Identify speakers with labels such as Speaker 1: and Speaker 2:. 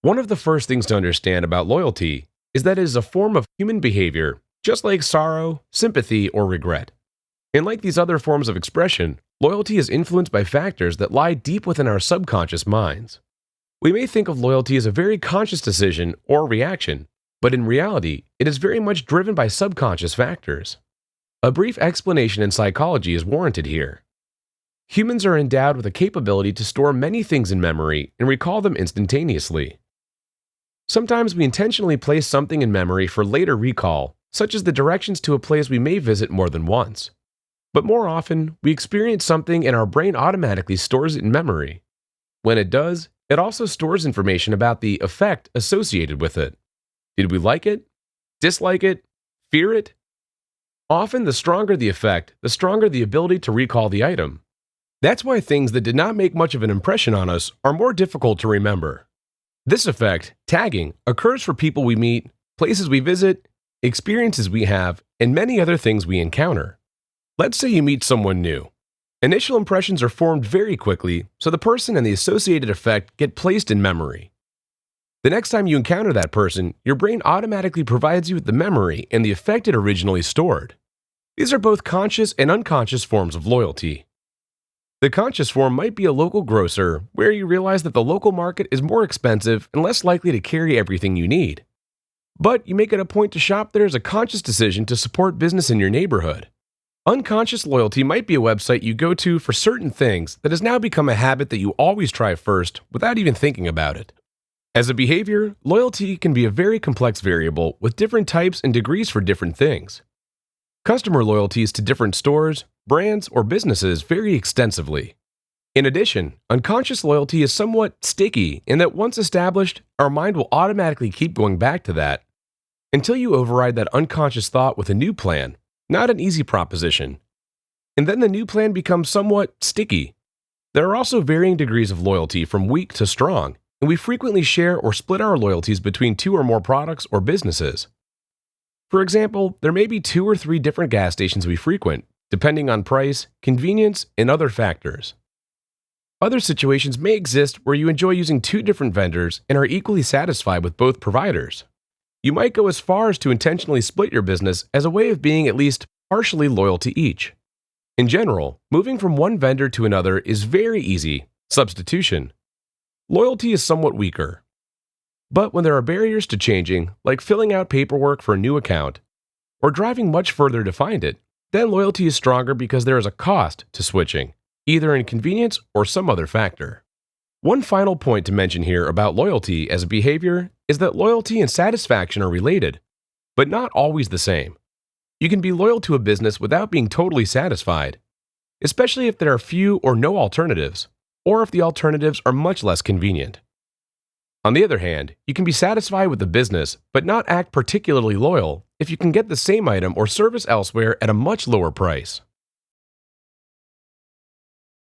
Speaker 1: One of the first things to understand about loyalty is that it is a form of human behavior, just like sorrow, sympathy, or regret. And like these other forms of expression, loyalty is influenced by factors that lie deep within our subconscious minds. We may think of loyalty as a very conscious decision or reaction, but in reality, it is very much driven by subconscious factors. A brief explanation in psychology is warranted here. Humans are endowed with a capability to store many things in memory and recall them instantaneously. Sometimes we intentionally place something in memory for later recall, such as the directions to a place we may visit more than once. But more often, we experience something and our brain automatically stores it in memory. When it does, it also stores information about the effect associated with it. Did we like it? Dislike it? Fear it? Often, the stronger the effect, the stronger the ability to recall the item. That's why things that did not make much of an impression on us are more difficult to remember. This effect, tagging, occurs for people we meet, places we visit, experiences we have, and many other things we encounter. Let's say you meet someone new. Initial impressions are formed very quickly, so the person and the associated effect get placed in memory. The next time you encounter that person, your brain automatically provides you with the memory and the effect it originally stored. These are both conscious and unconscious forms of loyalty. The conscious form might be a local grocer, where you realize that the local market is more expensive and less likely to carry everything you need. But you make it a point to shop there as a conscious decision to support business in your neighborhood. Unconscious loyalty might be a website you go to for certain things that has now become a habit that you always try first without even thinking about it. As a behavior, loyalty can be a very complex variable with different types and degrees for different things. Customer loyalties to different stores, brands, or businesses vary extensively. In addition, unconscious loyalty is somewhat sticky in that once established, our mind will automatically keep going back to that until you override that unconscious thought with a new plan. Not an easy proposition. And then the new plan becomes somewhat sticky. There are also varying degrees of loyalty from weak to strong, and we frequently share or split our loyalties between two or more products or businesses. For example, there may be 2 or 3 different gas stations we frequent, depending on price, convenience, and other factors. Other situations may exist where you enjoy using 2 different vendors and are equally satisfied with both providers. You might go as far as to intentionally split your business as a way of being at least partially loyal to each. In general, moving from one vendor to another is very easy, substitution. Loyalty is somewhat weaker. But when there are barriers to changing, like filling out paperwork for a new account, or driving much further to find it, then loyalty is stronger because there is a cost to switching, either inconvenience or some other factor. One final point to mention here about loyalty as a behavior is that loyalty and satisfaction are related, but not always the same. You can be loyal to a business without being totally satisfied, especially if there are few or no alternatives, or if the alternatives are much less convenient. On the other hand, you can be satisfied with the business but not act particularly loyal if you can get the same item or service elsewhere at a much lower price.